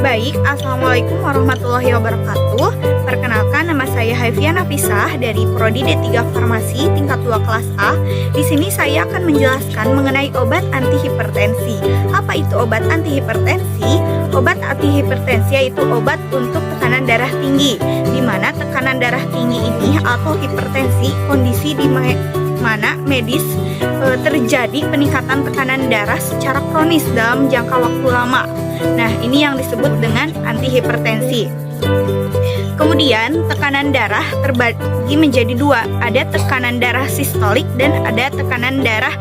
Baik, Assalamualaikum warahmatullahi wabarakatuh. Perkenalkan, nama saya Haifia Nafisah dari Prodi D3 Farmasi tingkat 2 kelas A. Di sini saya akan menjelaskan mengenai obat antihipertensi. Apa itu obat antihipertensi? Obat antihipertensi yaitu obat untuk tekanan darah tinggi, di mana tekanan darah tinggi ini atau hipertensi kondisi di mana medis terjadi peningkatan tekanan darah secara kronis dalam jangka waktu lama. Nah, ini yang disebut dengan antihipertensi. Kemudian tekanan darah terbagi menjadi dua, ada tekanan darah sistolik dan ada tekanan darah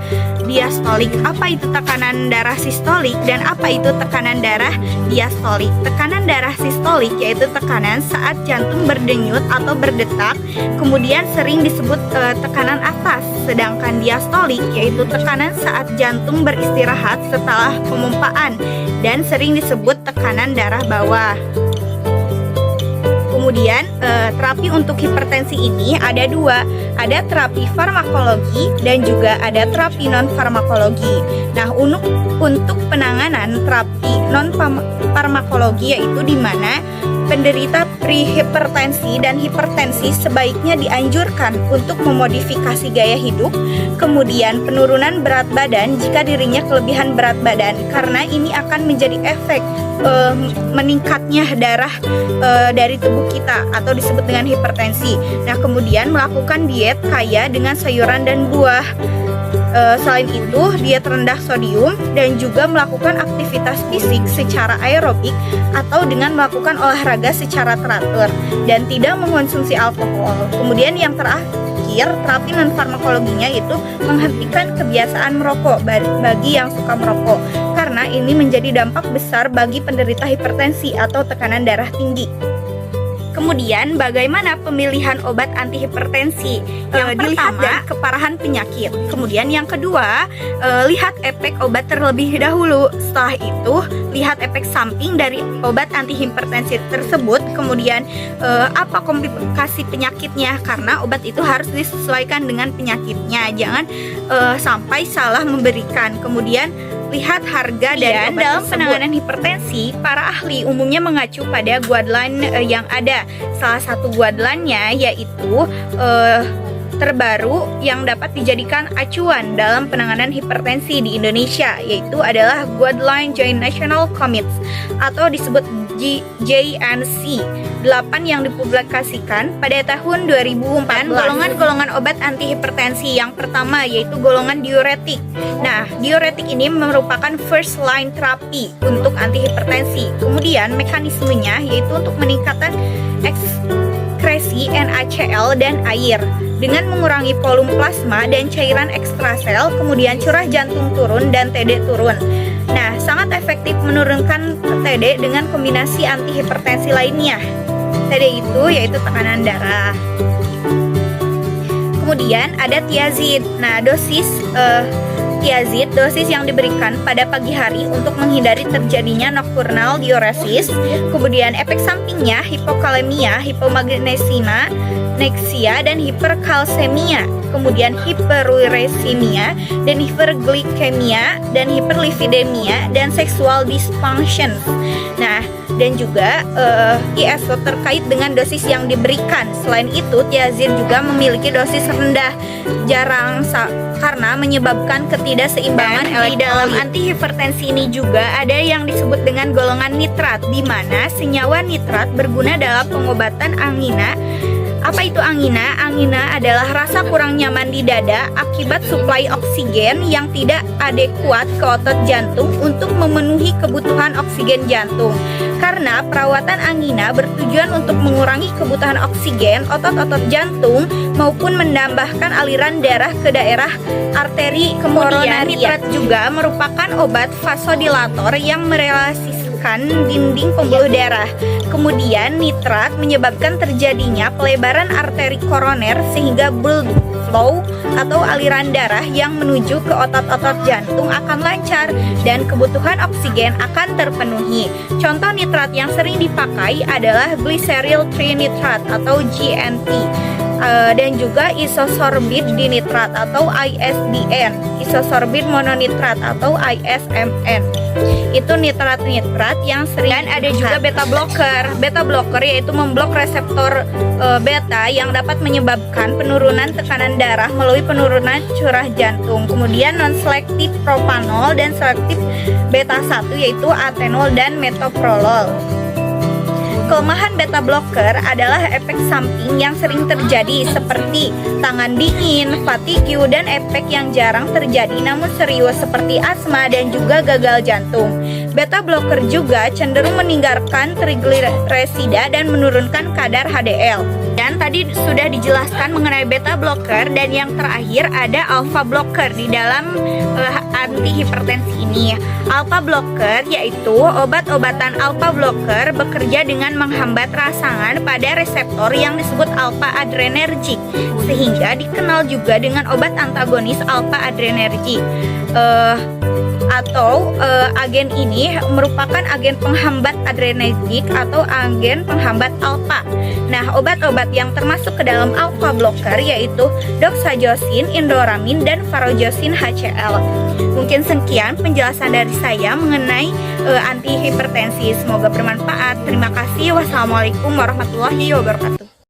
diastolik. Apa itu tekanan darah sistolik dan apa itu tekanan darah diastolik? Tekanan darah sistolik yaitu tekanan saat jantung berdenyut atau berdetak, kemudian sering disebut tekanan atas. Sedangkan diastolik yaitu tekanan saat jantung beristirahat setelah pemumpaan dan sering disebut tekanan darah bawah. Kemudian terapi untuk hipertensi ini ada dua, ada terapi farmakologi dan juga ada terapi non farmakologi. Nah, untuk penanganan terapi non farmakologi yaitu di mana penderita prehipertensi dan hipertensi sebaiknya dianjurkan untuk memodifikasi gaya hidup, kemudian penurunan berat badan jika dirinya kelebihan berat badan, karena ini akan menjadi efek meningkatnya darah dari tubuh kita atau disebut dengan hipertensi. Nah, kemudian melakukan diet kaya dengan sayuran dan buah. Selain itu, diet rendah sodium dan juga melakukan aktivitas fisik secara aerobik atau dengan melakukan olahraga secara teratur dan tidak mengkonsumsi alkohol. Kemudian yang terakhir, terapi non farmakologinya itu menghentikan kebiasaan merokok bagi yang suka merokok, karena ini menjadi dampak besar bagi penderita hipertensi atau tekanan darah tinggi. Kemudian bagaimana pemilihan obat antihipertensi? Yang dilihat dari keparahan penyakit. Kemudian yang kedua, lihat efek obat terlebih dahulu. Setelah itu, lihat efek samping dari obat antihipertensi tersebut. Kemudian apa komplikasi penyakitnya? Karena obat itu harus disesuaikan dengan penyakitnya. Jangan sampai salah memberikan. Kemudian lihat harga dari obat dalam tersebut. Penanganan hipertensi, para ahli umumnya mengacu pada guideline yang ada. Salah satu guideline-nya yaitu terbaru yang dapat dijadikan acuan dalam penanganan hipertensi di Indonesia, yaitu adalah Guideline Joint National Committees atau disebut JNC 8 yang dipublikasikan pada tahun 2014. Golongan-golongan obat antihipertensi yang pertama yaitu golongan diuretik. Nah, diuretik ini merupakan first line terapi untuk antihipertensi. Kemudian mekanismenya yaitu untuk meningkatkan ekskresi NaCl dan air dengan mengurangi volume plasma dan cairan ekstrasel, kemudian curah jantung turun dan TD turun. Nah, sangat efektif menurunkan TD dengan kombinasi antihipertensi lainnya. TD itu yaitu tekanan darah. Kemudian ada thiazid. Nah, dosis thiazid, dosis yang diberikan pada pagi hari untuk menghindari terjadinya nocturnal diuresis. Kemudian efek sampingnya hipokalemia, hipomagnesemia, neksia dan hiperkalsemia, kemudian hiperuresemia dan hiperglikemia dan hiperlipidemia dan sexual dysfunction. Nah, dan juga ISO terkait dengan dosis yang diberikan. Selain itu, thiazid juga memiliki dosis rendah, jarang karena menyebabkan ketidakseimbangan elektrolit. Di dalam antihipertensi ini juga ada yang disebut dengan golongan nitrat, di mana senyawa nitrat berguna dalam pengobatan angina. Apa itu angina? Angina adalah rasa kurang nyaman di dada akibat suplai oksigen yang tidak adekuat ke otot jantung untuk memenuhi kebutuhan oksigen jantung. Karena perawatan angina bertujuan untuk mengurangi kebutuhan oksigen otot-otot jantung maupun menambahkan aliran darah ke daerah arteri koronaria. Nitrat juga merupakan obat vasodilator yang merelasikan dinding pembuluh darah. Kemudian nitrat menyebabkan terjadinya pelebaran arteri koroner sehingga blood flow atau aliran darah yang menuju ke otot-otot jantung akan lancar dan kebutuhan oksigen akan terpenuhi. Contoh nitrat yang sering dipakai adalah glyceryl trinitrat atau GNT dan juga isosorbid dinitrat atau ISDN, isosorbid mononitrat atau ISMN. itu nitrat-nitrat yang sering. Dan ada juga beta blocker. Beta blocker yaitu memblok reseptor beta yang dapat menyebabkan penurunan tekanan darah melalui penurunan curah jantung. Kemudian non-selektif propanol dan selektif beta 1 yaitu atenol dan metoprolol. Kelemahan beta blocker adalah efek samping yang sering terjadi seperti tangan dingin, fatigue, dan efek yang jarang terjadi namun serius seperti asma dan juga gagal jantung. Beta blocker juga cenderung meninggalkan trigliserida dan menurunkan kadar HDL. Dan tadi sudah dijelaskan mengenai beta blocker, dan yang terakhir ada alpha blocker di dalam antihipertensi ini. Alpha blocker yaitu obat-obatan alpha blocker bekerja dengan menghambat rangsangan pada reseptor yang disebut alpha adrenergic, sehingga dikenal juga dengan obat antagonis alpha adrenergic. Agen ini merupakan agen penghambat adrenergic atau agen penghambat alpha. Nah, obat-obat yang termasuk ke dalam alpha blocker yaitu doxazosin, indoramin, dan varojosin HCl. Mungkin sekian penjelasan dari saya mengenai antihipertensi. Semoga bermanfaat. Terima kasih. Wassalamualaikum warahmatullahi wabarakatuh.